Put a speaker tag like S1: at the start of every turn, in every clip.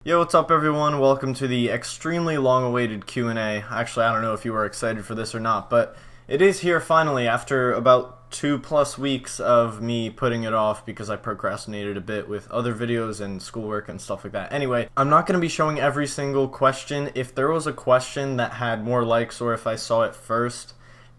S1: Yo, what's up everyone? Welcome to the extremely long-awaited Q&A. Actually, I don't know if you were excited for this or not, but it is here finally after about 2+ weeks of me putting it off because I procrastinated a bit with other videos and schoolwork and stuff like that. Anyway, I'm not going to be showing every single question. If there was a question that had more likes or if I saw it first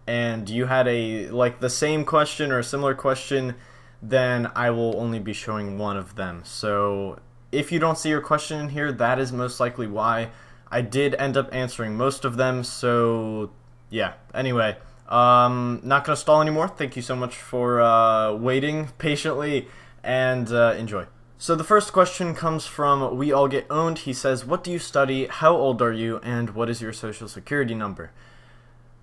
S1: and you had the same question or a similar question, then I will only be showing one of them. So if you don't see your question in here, that is most likely why. I did end up answering most of them, so yeah. Anyway, not gonna stall anymore. Thank you so much for waiting patiently, and enjoy. So the first question comes from We All Get Owned. He says, what do you study, how old are you, and what is your social security number?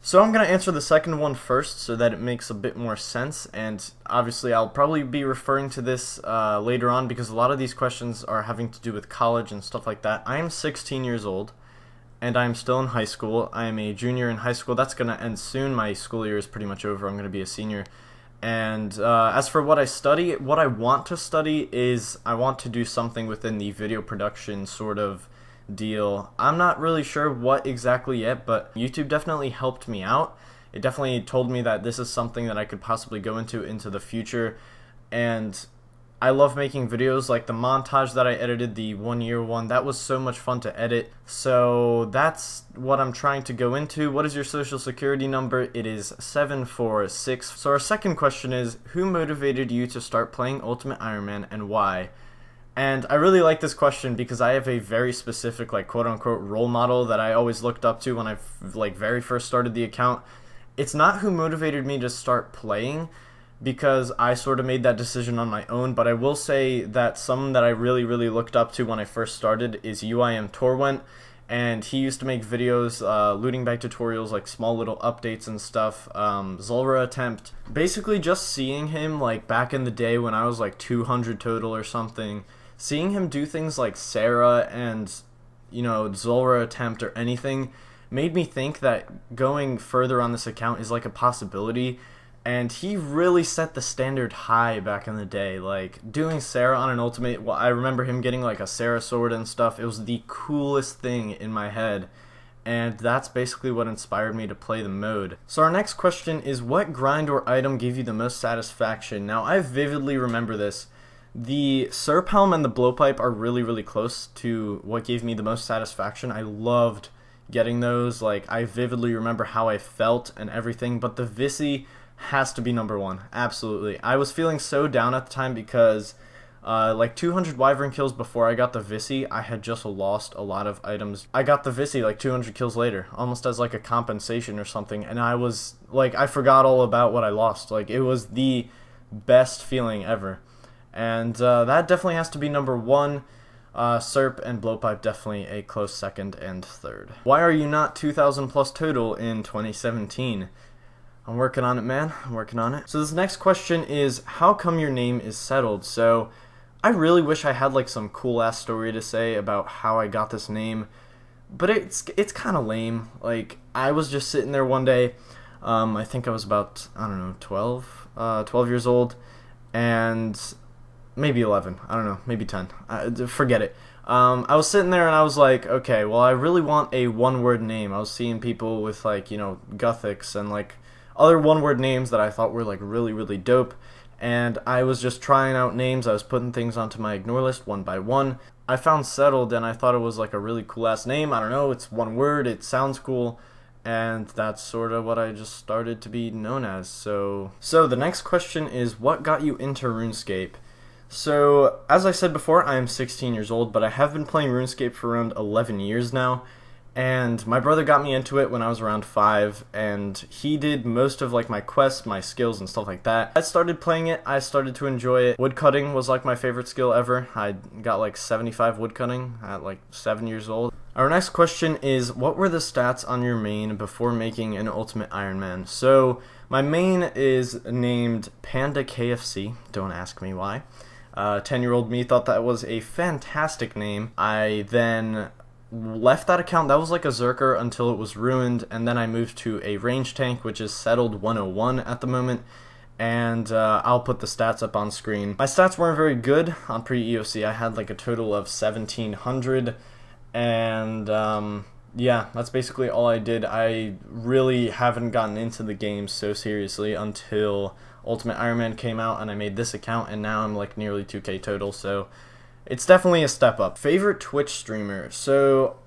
S1: So I'm going to answer the second one first so that it makes a bit more sense, and obviously I'll probably be referring to this later on because a lot of these questions are having to do with college and stuff like that. I am 16 years old, and I am still in high school. I am a junior in high school. That's going to end soon. My school year is pretty much over. I'm going to be a senior. And as for what I study, what I want to study is I want to do something within the video production sort of deal. I'm not really sure what exactly yet, but YouTube definitely helped me out. It definitely told me that this is something that I could possibly go into the future, and I love making videos. Like the montage that I edited, the 1-year one, that was so much fun to edit. So that's what I'm trying to go into. What is your social security number? It is 746. So our second question is, who motivated you to start playing Ultimate Iron Man and why? And I really like this question because I have a very specific, like, quote-unquote role model that I always looked up to when I very first started the account. It's not who motivated me to start playing, because I sort of made that decision on my own, but I will say that someone that I really looked up to when I first started is UIM Torwent, and he used to make videos, looting bag tutorials, like small little updates and stuff, Zulrah attempt. Basically just seeing him, like, back in the day when I was like 200 total or something, seeing him do things like Sarah and, you know, Zulrah attempt or anything made me think that going further on this account is like a possibility. And he really set the standard high back in the day. Like, doing Sarah on an ultimate, well, I remember him getting like a Sarah sword and stuff. It was the coolest thing in my head. And that's basically what inspired me to play the mode. So our next question is, what grind or item gave you the most satisfaction? Now, I vividly remember this. The Serp Helm and the Blowpipe are really close to what gave me the most satisfaction. I loved getting those. Like, I vividly remember how I felt and everything, but the Visi has to be number one. Absolutely. I was feeling so down at the time because like 200 Wyvern kills before I got the Visi, I had just lost a lot of items. I got the Visi like 200 kills later, almost as like a compensation or something, and I was like, I forgot all about what I lost. Like, it was the best feeling ever. And that definitely has to be number one. Serp and Blowpipe definitely a close second and third. Why are you not 2,000 plus total in 2017? I'm working on it, man. I'm working on it. So this next question is, how come your name is settled? So I really wish I had like some cool ass story to say about how I got this name, but it's kind of lame. Like, I was just sitting there one day, I think I was about, I don't know, 12 years old, and maybe 11, I don't know, maybe 10, forget it. I was sitting there and I was like, okay, well, I really want a one-word name. I was seeing people with, like, you know, Guthix and like other one-word names that I thought were like really dope, and I was just trying out names. I was putting things onto my ignore list one by one. I found Settled, and I thought it was like a really cool ass name. I don't know, it's one word, it sounds cool, and that's sort of what I just started to be known as. So the next question is, what got you into RuneScape? So, as I said before, I am 16 years old, but I have been playing RuneScape for around 11 years now, and my brother got me into it when I was around 5, and he did most of like my quests, my skills, and stuff like that. I started playing it, I started to enjoy it. Woodcutting was like my favorite skill ever. I got like 75 woodcutting at like 7 years old. Our next question is, what were the stats on your main before making an Ultimate Iron Man? So, my main is named Panda KFC, don't ask me why. 10-year-old me thought that was a fantastic name. I then left that account. That was like a Zerker until it was ruined, and then I moved to a range tank, which is Settled 101 at the moment, and I'll put the stats up on screen. My stats weren't very good on pre-EOC. I had like a total of 1,700, and yeah, that's basically all I did. I really haven't gotten into the game so seriously until Ultimate Iron Man came out, and I made this account, and now I'm like nearly 2K total, so it's definitely a step up. Favorite Twitch streamer? So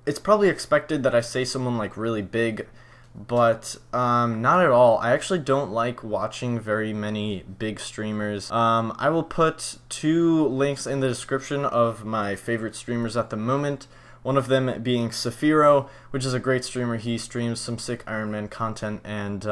S1: it's probably expected that I say someone like really big, but not at all. I actually don't like watching very many big streamers. I will put 2 links in the description of my favorite streamers at the moment. One of them being Saphiro, which is a great streamer. He streams some sick Iron Man content, and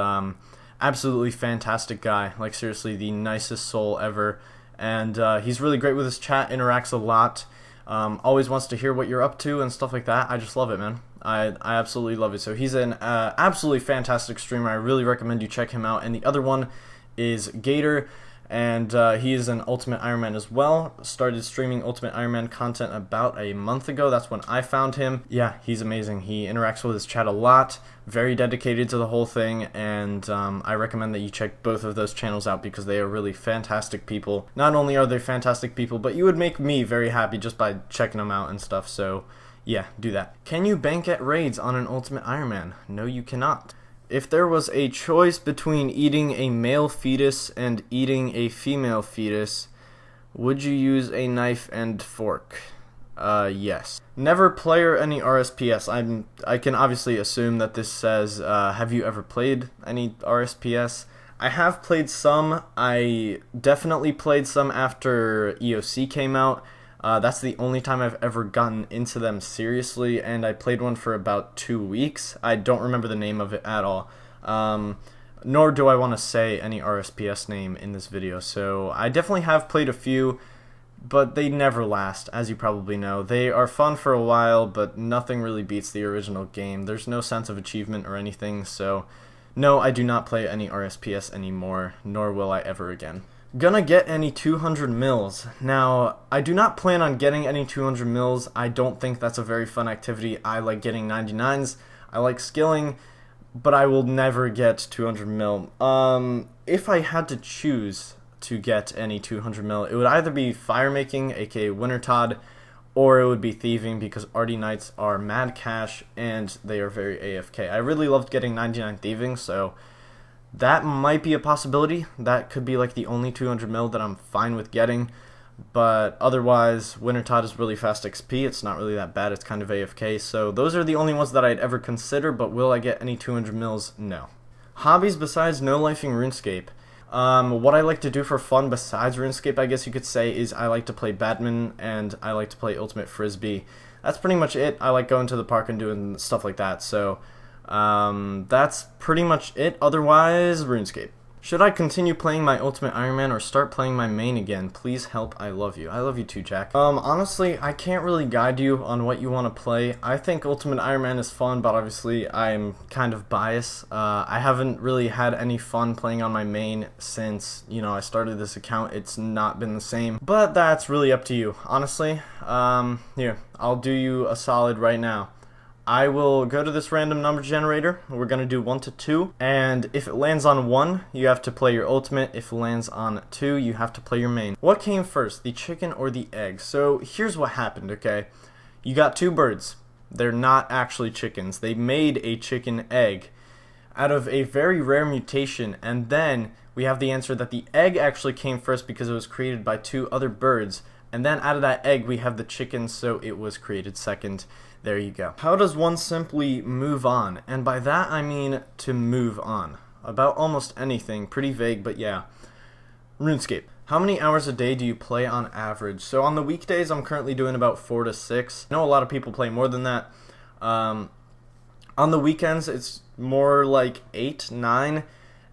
S1: absolutely fantastic guy. Like, seriously, the nicest soul ever. And he's really great with his chat, interacts a lot, always wants to hear what you're up to and stuff like that. I just love it, man. I absolutely love it. So he's an absolutely fantastic streamer. I really recommend you check him out. And the other one is Gator, and he is an Ultimate Iron Man as well. Started streaming Ultimate Iron Man content about a month ago. That's when I found him. Yeah, he's amazing. He interacts with his chat a lot, very dedicated to the whole thing, and I recommend that you check both of those channels out because they are really fantastic people. Not only are they fantastic people, but you would make me very happy just by checking them out and stuff, so yeah, do that. Can you bank at raids on an Ultimate Iron Man? No, you cannot. If there was a choice between eating a male fetus and eating a female fetus, would you use a knife and fork? Yes. Never player any RSPS. I can obviously assume that this says, have you ever played any RSPS? I have played some. I definitely played some after EOC came out. That's the only time I've ever gotten into them seriously, and I played one for about 2 weeks. I don't remember the name of it at all. Nor do I want to say any RSPS name in this video. So I definitely have played a few, but they never last, as you probably know. They are fun for a while, but nothing really beats the original game. There's no sense of achievement or anything, so no, I do not play any RSPS anymore, nor will I ever again. Gonna get any 200 mils. Now, I do not plan on getting any 200 mils. I don't think that's a very fun activity. I like getting 99s. I like skilling, but I will never get 200 mil. If I had to choose to get any 200 mil, it would either be fire making, aka Winter Todd, or it would be thieving because Arty Knights are mad cash and they are very AFK. I really loved getting 99 thieving, so that might be a possibility. That could be like the only 200 mil that I'm fine with getting, but otherwise Winter Todd is really fast XP. It's not really that bad. It's kind of AFK, so those are the only ones that I'd ever consider, but will I get any 200 mils? No. Hobbies besides no-lifing RuneScape. What I like to do for fun besides RuneScape, I guess you could say, is I like to play badminton and I like to play Ultimate Frisbee. That's pretty much it. I like going to the park and doing stuff like that, so that's pretty much it. Otherwise, RuneScape. Should I continue playing my Ultimate Iron Man or start playing my main again? Please help, I love you. I love you too, Jack. Honestly, I can't really guide you on what you want to play. I think Ultimate Iron Man is fun, but obviously I'm kind of biased. I haven't really had any fun playing on my main since, you know, I started this account. It's not been the same, but that's really up to you. Honestly, here, I'll do you a solid right now. I will go to this random number generator. We're going to do 1 to 2, and if it lands on 1, you have to play your ultimate. If it lands on 2, you have to play your main. What came first, the chicken or the egg? So here's what happened, okay? You got 2 birds. They're not actually chickens. They made a chicken egg out of a very rare mutation, and then we have the answer that the egg actually came first because it was created by 2 other birds, and then out of that egg we have the chicken, so it was created second. There you go. How does one simply move on? And by that I mean to move on. About almost anything. Pretty vague, but yeah. RuneScape. How many hours a day do you play on average? So on the weekdays I'm currently doing about 4 to 6. I know a lot of people play more than that. On the weekends it's more like 8, 9.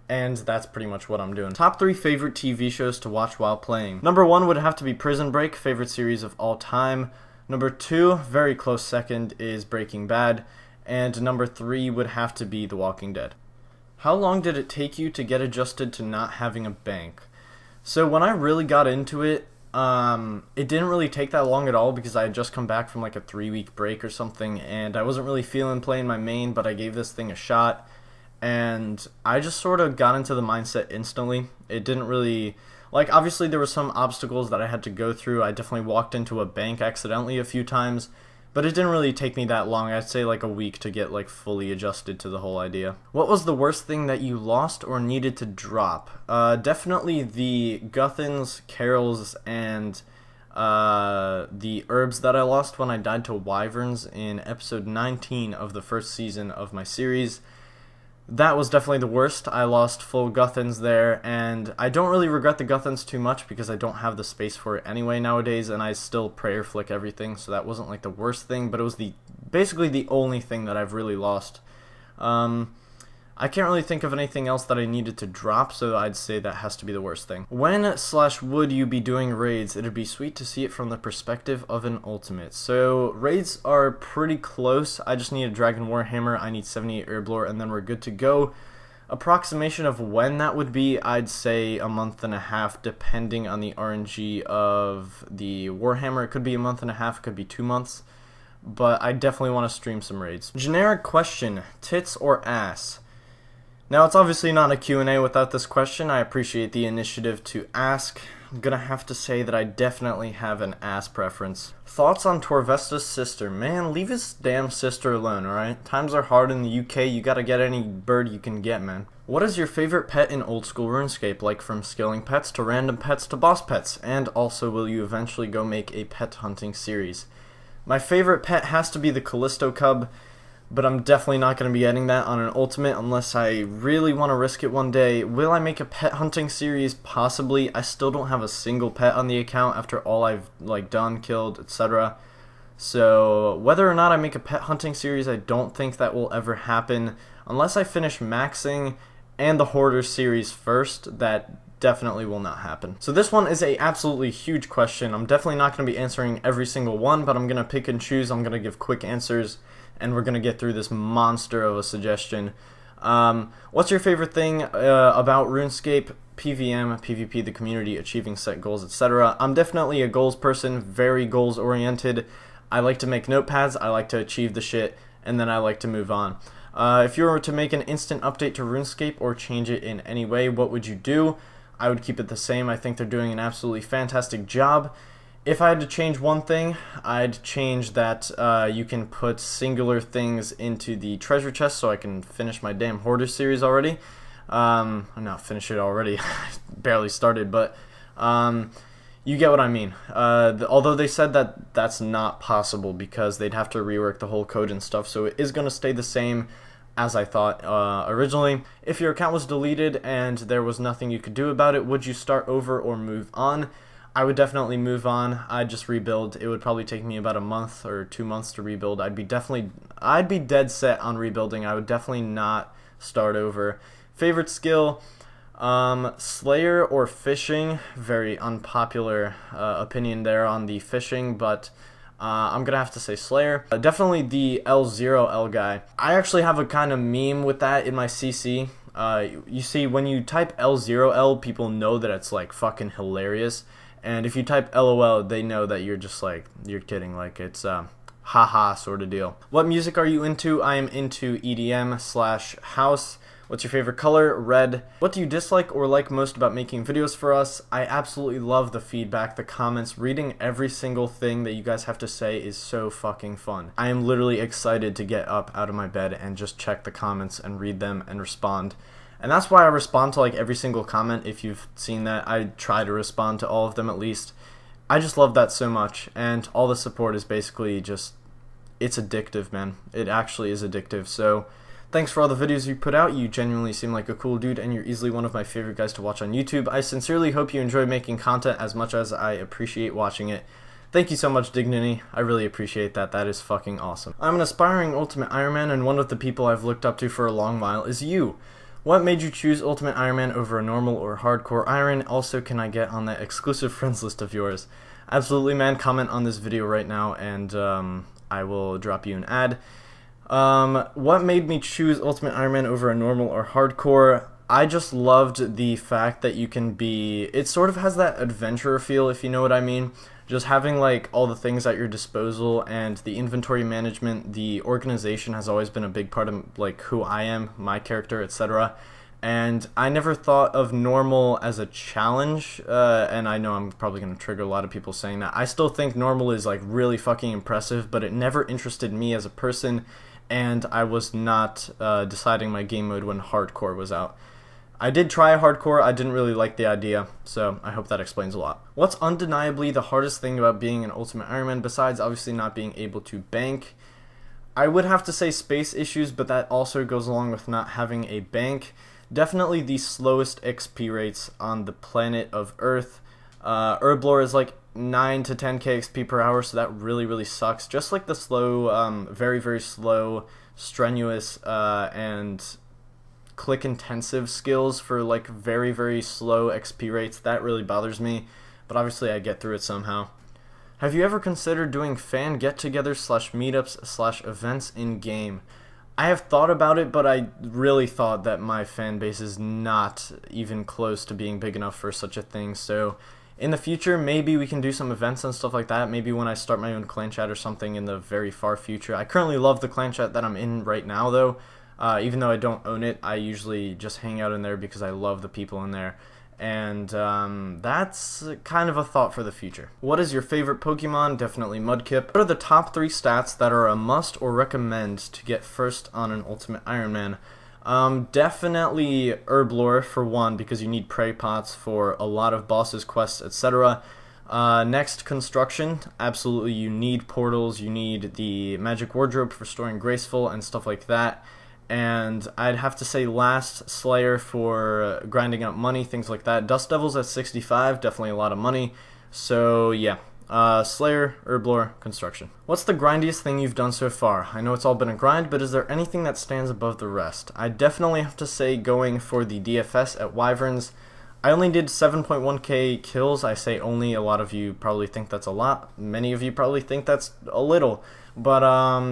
S1: And that's pretty much what I'm doing. Top 3 favorite TV shows to watch while playing. Number 1 would have to be Prison Break, favorite series of all time. Number 2, very close second, is Breaking Bad. And number 3 would have to be The Walking Dead. How long did it take you to get adjusted to not having a bank? So when I really got into it, it didn't really take that long at all because I had just come back from like a 3-week break or something, and I wasn't really feeling playing my main, but I gave this thing a shot. and I just sort of got into the mindset instantly. It didn't really, like, obviously there were some obstacles that I had to go through. I definitely walked into a bank accidentally a few times, but it didn't really take me that long. I'd say like a week to get like fully adjusted to the whole idea. What was the worst thing that you lost or needed to drop? Definitely the Guthans, Carols, and the herbs that I lost when I died to wyverns in episode 19 of the first season of my series. That was definitely the worst. I lost full Guthans there, and I don't really regret the Guthans too much because I don't have the space for it anyway nowadays, and I still prayer flick everything, so that wasn't like the worst thing, but it was basically the only thing that I've really lost. I can't really think of anything else that I needed to drop, so I'd say that has to be the worst thing. When/would you be doing raids? It'd be sweet to see it from the perspective of an ultimate. So raids are pretty close. I just need a Dragon Warhammer, I need 78 Herblore, and then we're good to go. Approximation of when that would be, I'd say a month and a half, depending on the RNG of the Warhammer. It could be a month and a half, it could be 2 months, but I definitely want to stream some raids. Generic question, tits or ass? Now, it's obviously not a Q&A without this question. I appreciate the initiative to ask. I'm gonna have to say that I definitely have an ass preference. Thoughts on Torvesta's sister? Man, leave his damn sister alone, alright? Times are hard in the UK, you gotta get any bird you can get, man. What is your favorite pet in old school RuneScape, like from skilling pets to random pets to boss pets? And also, will you eventually go make a pet hunting series? My favorite pet has to be the Callisto Cub, but I'm definitely not going to be getting that on an ultimate unless I really want to risk it one day. Will I make a pet hunting series? Possibly. I still don't have a single pet on the account after all I've done, killed, etc. So whether or not I make a pet hunting series, I don't think that will ever happen unless I finish maxing and the Hoarder series first. That definitely will not happen. So this one is a absolutely huge question. I'm definitely not going to be answering every single one, but I'm going to pick and choose. I'm going to give quick answers, and we're going to get through this monster of a suggestion. What's your favorite thing about RuneScape? PVM, PvP, the community, achieving set goals, etc. I'm definitely a goals person, very goals oriented. I like to make notepads, I like to achieve the shit, and then I like to move on. If you were to make an instant update to RuneScape or change it in any way, what would you do? I would keep it the same. I think they're doing an absolutely fantastic job. If I had to change one thing, I'd change that you can put singular things into the treasure chest so I can finish my damn Hoarder series already. Not finish it already, barely started, but you get what I mean. Although they said that that's not possible because they'd have to rework the whole code and stuff, so it is going to stay the same as I thought originally. If your account was deleted and there was nothing you could do about it, would you start over or move on? I would definitely move on. I'd just rebuild. It would probably take me about a month or 2 months to rebuild. I'd be dead set on rebuilding. I would definitely not start over. Favorite skill, Slayer or fishing? Very unpopular opinion there on the fishing, but I'm gonna have to say Slayer. Definitely the L0L guy. I actually have a kind of meme with that in my CC. You see, when you type L0L, people know that it's like fucking hilarious. And if you type LOL, they know that you're just like, you're kidding, like it's haha sort of deal. What music are you into? I am into EDM/house. What's your favorite color? Red. What do you dislike or like most about making videos for us? I absolutely love the feedback, the comments. Reading every single thing that you guys have to say is so fucking fun. I am literally excited to get up out of my bed and just check the comments and read them and respond. And that's why I respond to like every single comment. If you've seen that, I try to respond to all of them at least. I just love that so much, and all the support is basically just, it's addictive, man. It actually is addictive. So thanks for all the videos you put out. You genuinely seem like a cool dude, and you're easily one of my favorite guys to watch on YouTube. I sincerely hope you enjoy making content as much as I appreciate watching it. Thank you so much, Dignity. I really appreciate that. That is fucking awesome. I'm an aspiring Ultimate Iron Man, and one of the people I've looked up to for a long while is you. What made you choose Ultimate Iron Man over a normal or hardcore Iron? Also, can I get on that exclusive friends list of yours? Absolutely, man. Comment on this video right now, and I will drop you an ad. What made me choose Ultimate Iron Man over a normal or hardcore? I just loved the fact that you can be, it sort of has that adventurer feel, if you know what I mean. just having like all the things at your disposal and the inventory management, the organization has always been a big part of like who I am, my character, etc. And I never thought of normal as a challenge, and I know I'm probably going to trigger a lot of people saying that. I still think normal is like really fucking impressive, but it never interested me as a person, and I was not deciding my game mode when hardcore was out. I did try hardcore, I didn't really like the idea, so I hope that explains a lot. What's undeniably the hardest thing about being an Ultimate Iron Man, besides obviously not being able to bank? I would have to say space issues, but that also goes along with not having a bank. Definitely the slowest XP rates on the planet of Earth. Herblore is like 9 to 10k XP per hour, so that really sucks. Just like the slow, very slow, strenuous, and click intensive skills for like very slow XP rates, that really bothers me, but obviously I get through it somehow. Have you ever considered doing fan get-togethers / meetups / events in game? I have thought about it, but I really thought that my fan base is not even close to being big enough for such a thing, so in the future maybe we can do some events and stuff like that, maybe when I start my own clan chat or something in the very far future. I currently love the clan chat that I'm in right now though. Even though I don't own it, I usually just hang out in there because I love the people in there. And that's kind of a thought for the future. What is your favorite Pokemon? Definitely Mudkip. What are the top 3 stats that are a must or recommend to get first on an Ultimate Iron Man? Definitely Herblore for one, because you need prey pots for a lot of bosses, quests, etc. Next, construction. Absolutely, you need portals, you need the magic wardrobe for storing graceful and stuff like that. And I'd have to say last, Slayer for grinding out money, things like that. Dust Devils at 65, definitely a lot of money. So yeah, Slayer, Herblore, construction. What's the grindiest thing you've done so far? I know it's all been a grind, but is there anything that stands above the rest? I definitely have to say going for the DFS at Wyverns. I only did 7.1k kills. I say only, a lot of you probably think that's a lot. Many of you probably think that's a little. But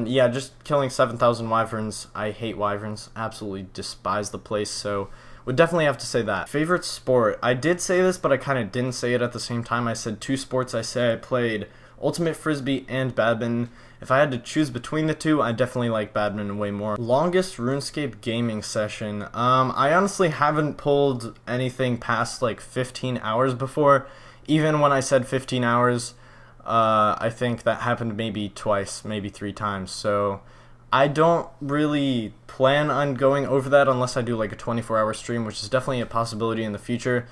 S1: yeah, just killing 7,000 Wyverns. I hate Wyverns. Absolutely despise the place, so would definitely have to say that. Favorite sport? I did say this, but I kind of didn't say it at the same time. I said 2 sports. I say I played Ultimate Frisbee and Badminton. If I had to choose between the two, I definitely like Badminton way more. Longest RuneScape gaming session? I honestly haven't pulled anything past like 15 hours before. Even when I said 15 hours, I think that happened maybe twice, maybe 3 times. So I don't really plan on going over that unless I do like a 24-hour stream, which is definitely a possibility in the future.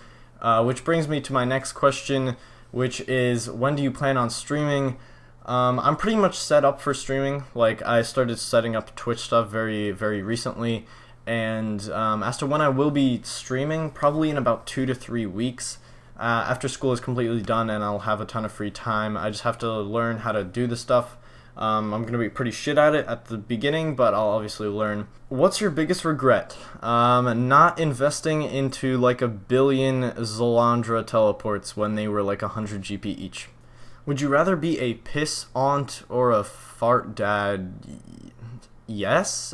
S1: Which brings me to my next question, which is, when do you plan on streaming? I'm pretty much set up for streaming. Like, I started setting up Twitch stuff very recently, and as to when I will be streaming, probably in about 2 to 3 weeks. After school is completely done and I'll have a ton of free time. I just have to learn how to do the stuff. I'm going to be pretty shit at it at the beginning, but I'll obviously learn. What's your biggest regret? Not investing into like 1 billion Zalandra teleports when they were like 100 GP each. Would you rather be a piss aunt or a fart dad? Yes,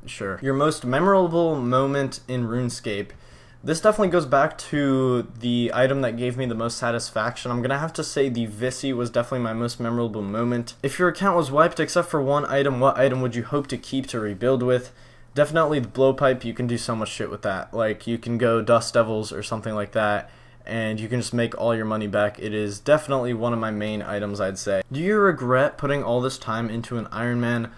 S1: sure. Your most memorable moment in RuneScape? This definitely goes back to the item that gave me the most satisfaction. I'm gonna have to say the Visi was definitely my most memorable moment. If your account was wiped except for one item, what item would you hope to keep to rebuild with? Definitely the blowpipe. You can do so much shit with that. Like, you can go Dust Devils or something like that, and you can just make all your money back. It is definitely one of my main items, I'd say. Do you regret putting all this time into an Iron Man?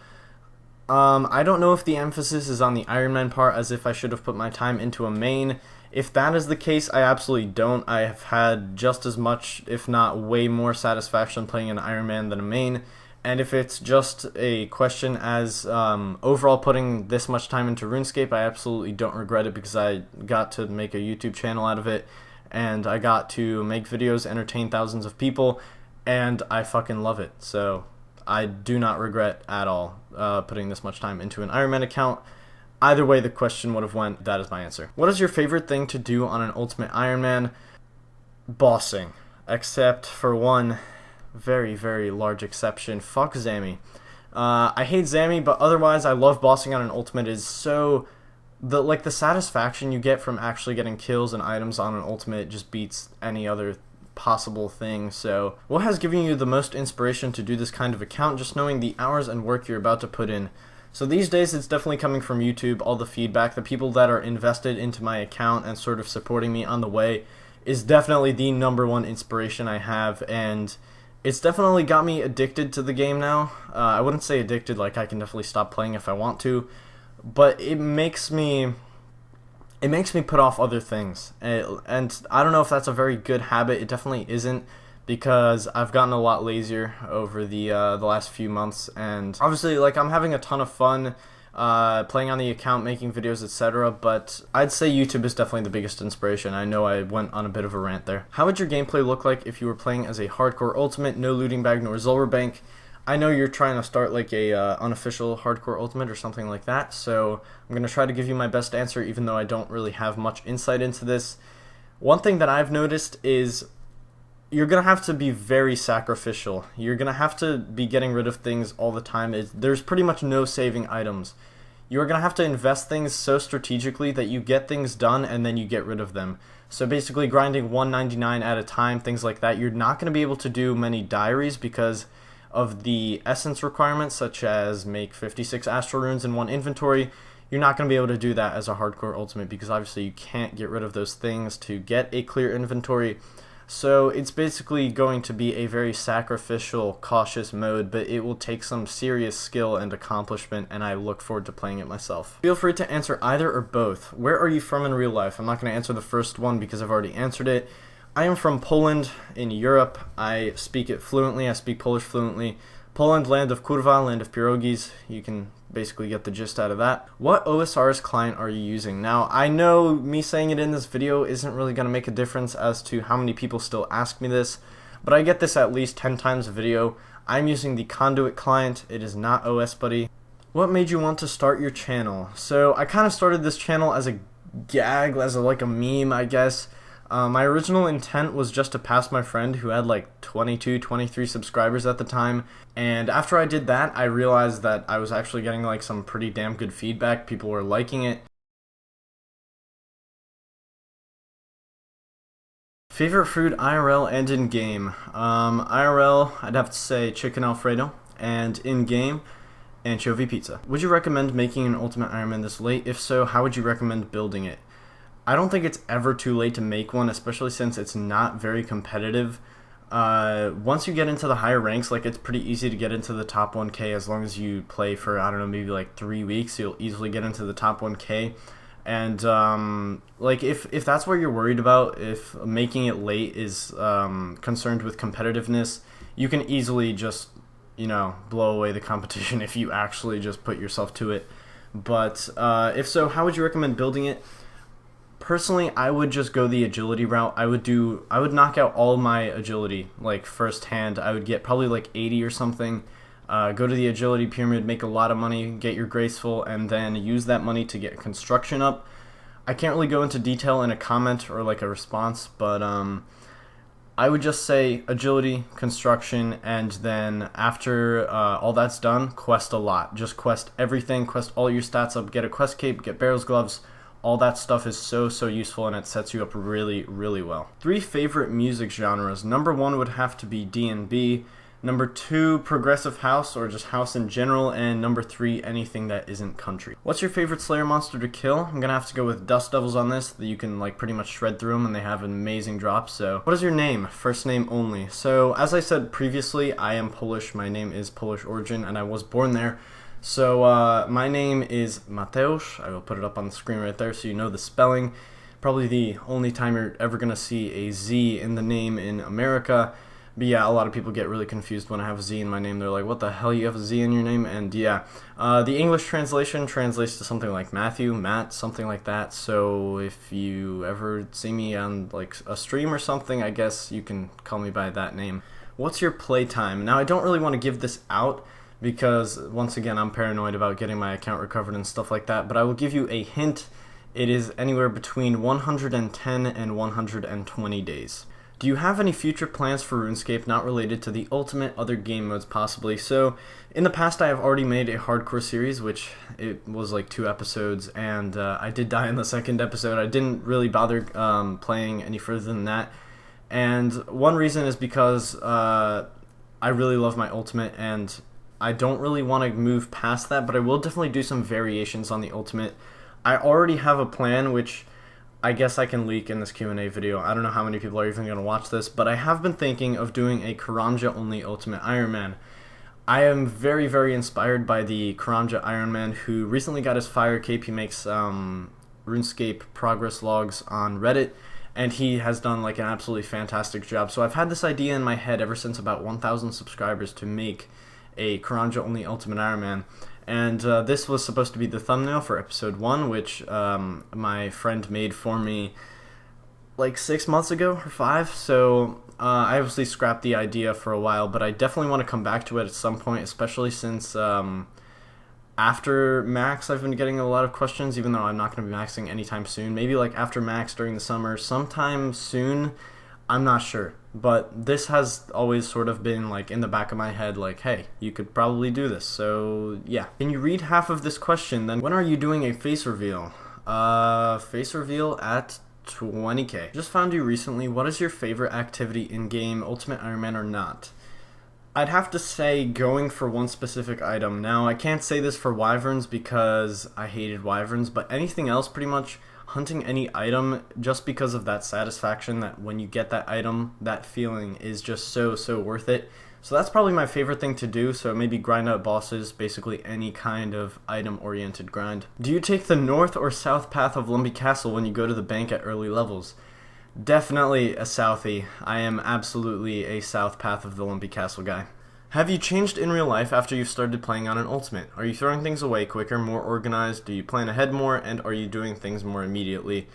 S1: I don't know if the emphasis is on the Iron Man part, as if I should have put my time into a main. If that is the case, I absolutely don't. I have had just as much, if not way more satisfaction playing an Iron Man than a main. And if it's just a question as overall putting this much time into RuneScape, I absolutely don't regret it, because I got to make a YouTube channel out of it, and I got to make videos, entertain thousands of people, and I fucking love it. So I do not regret at all putting this much time into an Iron Man account. Either way the question would have went, that is my answer. What is your favorite thing to do on an Ultimate Iron Man? Bossing. Except for one very large exception. Fuck Zammy. I hate Zammy, but otherwise I love bossing on an Ultimate. Is so... the satisfaction you get from actually getting kills and items on an Ultimate just beats any other possible thing. So what has given you the most inspiration to do this kind of account? Just knowing the hours and work you're about to put in. So these days it's definitely coming from YouTube. All the feedback, the people that are invested into my account and sort of supporting me on the way is definitely the number one inspiration I have, and it's definitely got me addicted to the game now. I wouldn't say addicted, like I can definitely stop playing if I want to, but it makes me put off other things, and I don't know if that's a very good habit. It definitely isn't, because I've gotten a lot lazier over the last few months, and obviously like I'm having a ton of fun playing on the account, making videos, etc. But I'd say YouTube is definitely the biggest inspiration. I know I went on a bit of a rant there. How would your gameplay look like if you were playing as a hardcore ultimate, no looting bag nor Zulrah Bank? I know you're trying to start like a unofficial hardcore ultimate or something like that, so I'm going to try to give you my best answer even though I don't really have much insight into this. One thing that I've noticed is you're going to have to be very sacrificial. You're going to have to be getting rid of things all the time. There's pretty much no saving items. You're going to have to invest things so strategically that you get things done and then you get rid of them. So basically grinding 199 at a time, things like that. You're not going to be able to do many diaries because of the essence requirements, such as make 56 astral runes in one inventory. You're not going to be able to do that as a hardcore ultimate because obviously you can't get rid of those things to get a clear inventory. So it's basically going to be a very sacrificial, cautious mode, but it will take some serious skill and accomplishment, and I look forward to playing it myself. Feel free to answer either or both. Where are you from in real life? I'm not going to answer the first one because I've already answered it. I am from Poland in Europe. I speak it fluently. I speak Polish fluently. Poland, land of kurwa, land of pierogis. You can basically get the gist out of that. What OSRS client are you using? Now, I know me saying it in this video isn't really going to make a difference as to how many people still ask me this, but I get this at least 10 times a video. I'm using the Conduit client. It is not OS Buddy. What made you want to start your channel? So I kind of started this channel as a gag, as like a meme, I guess. My original intent was just to pass my friend who had like 22, 23 subscribers at the time, and after I did that, I realized that I was actually getting like some pretty damn good feedback. People were liking it. Favorite food IRL and in-game? IRL, I'd have to say chicken Alfredo, and in-game, anchovy pizza. Would you recommend making an Ultimate Iron Man this late? If so, how would you recommend building it? I don't think it's ever too late to make one, especially since it's not very competitive. Once you get into the higher ranks, like it's pretty easy to get into the top 1K as long as you play for, I don't know, maybe like 3 weeks, you'll easily get into the top 1K. And like if that's what you're worried about, if making it late is concerned with competitiveness, you can easily just, you know, blow away the competition if you actually just put yourself to it. But if so, how would you recommend building it? Personally, I would just go the agility route. I would knock out all my agility, like firsthand. I would get probably like 80 or something. Go to the agility pyramid, make a lot of money, get your graceful, and then use that money to get construction up. I can't really go into detail in a comment or like a response, but I would just say agility, construction, and then after all that's done, quest a lot. Just quest everything, quest all your stats up, get a quest cape, get barrels gloves. All that stuff is so useful, and it sets you up really well. 3 favorite music genres. Number 1 would have to be D&B. Number 2, progressive house, or just house in general. And number 3, anything that isn't country. What's your favorite Slayer monster to kill? I'm gonna have to go with Dust Devils on this. You can like pretty much shred through them, and they have amazing drops. So what is your name? First name only. So as I said previously, I am Polish. My name is Polish origin, and I was born there. So my name is Mateusz. I will put it up on the screen right there so you know the spelling. Probably the only time you're ever going to see a Z in the name in America. But yeah, a lot of people get really confused when I have a Z in my name. They're like, what the hell, you have a Z in your name? And yeah, the English translation translates to something like Matthew, Matt, something like that. So if you ever see me on like a stream or something, I guess you can call me by that name. What's your playtime? Now, I don't really want to give this out, because once again I'm paranoid about getting my account recovered and stuff like that, but I will give you a hint. It is anywhere between 110 and 120 days. Do you have any future plans for RuneScape not related to the ultimate, other game modes possibly? So in the past I have already made a hardcore series, which it was like 2 episodes, and I did die in the 2nd episode. I didn't really bother playing any further than that. And one reason is because I really love my ultimate, and I don't really want to move past that, but I will definitely do some variations on the ultimate. I already have a plan, which I guess I can leak in this Q&A video. I don't know how many people are even going to watch this, but I have been thinking of doing a Karamja-only Ultimate Iron Man. I am very, very inspired by the Karamja Iron Man, who recently got his fire cape. He makes RuneScape progress logs on Reddit, and he has done like an absolutely fantastic job. So I've had this idea in my head ever since about 1,000 subscribers to make a Karamja-only Ultimate Iron Man. And this was supposed to be the thumbnail for episode 1, which my friend made for me like 6 months ago or 5. So I obviously scrapped the idea for a while, but I definitely want to come back to it at some point, especially since after Max I've been getting a lot of questions, even though I'm not going to be maxing anytime soon. Maybe like after Max during the summer, sometime soon. I'm not sure, but this has always sort of been like in the back of my head, like, hey, you could probably do this. So yeah. Can you read half of this question? Then when are you doing a face reveal? Face reveal at 20k. Just found you recently. What is your favorite activity in game, Ultimate Iron Man or not? I'd have to say going for one specific item. Now I can't say this for wyverns because I hated wyverns, but anything else pretty much. Hunting any item, just because of that satisfaction that when you get that item, that feeling is just so worth it. So that's probably my favorite thing to do. So maybe grind out bosses, basically any kind of item oriented grind. Do you take the north or south path of Lumpy Castle when you go to the bank at early levels? Definitely a southie. I am absolutely a south path of the Lumpy Castle guy. Have you changed in real life after you've started playing on an ultimate? Are you throwing things away quicker, more organized? Do you plan ahead more? And are you doing things more immediately?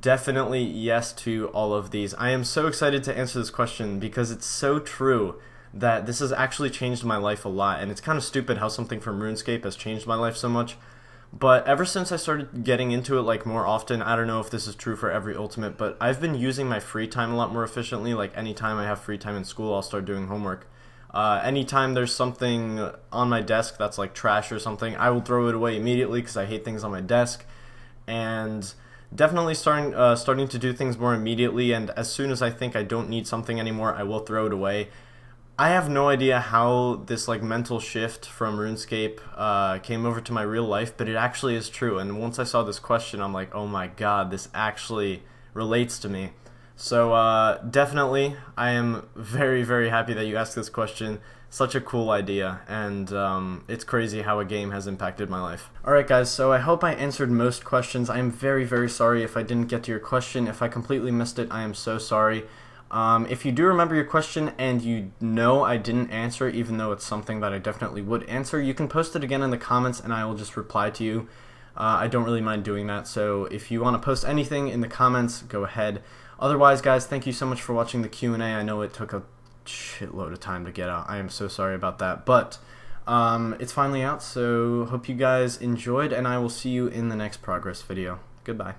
S1: Definitely yes to all of these. I am so excited to answer this question because it's so true that this has actually changed my life a lot. And it's kind of stupid how something from RuneScape has changed my life so much. But ever since I started getting into it like more often, I don't know if this is true for every ultimate, but I've been using my free time a lot more efficiently. Like anytime I have free time in school, I'll start doing homework. Anytime there's something on my desk that's like trash or something, I will throw it away immediately because I hate things on my desk. And definitely starting to do things more immediately, and as soon as I think I don't need something anymore, I will throw it away. I have no idea how this like mental shift from RuneScape came over to my real life, but it actually is true. And once I saw this question, I'm like, oh my god, this actually relates to me. So definitely, I am very, very happy that you asked this question. Such a cool idea, and it's crazy how a game has impacted my life. Alright guys, so I hope I answered most questions. I am very, very sorry if I didn't get to your question. If I completely missed it, I am so sorry. If you do remember your question and you know I didn't answer it, even though it's something that I definitely would answer, you can post it again in the comments and I will just reply to you. I don't really mind doing that, so if you want to post anything in the comments, go ahead. Otherwise, guys, thank you so much for watching the Q&A. I know it took a shitload of time to get out. I am so sorry about that, but it's finally out, so hope you guys enjoyed, and I will see you in the next progress video. Goodbye.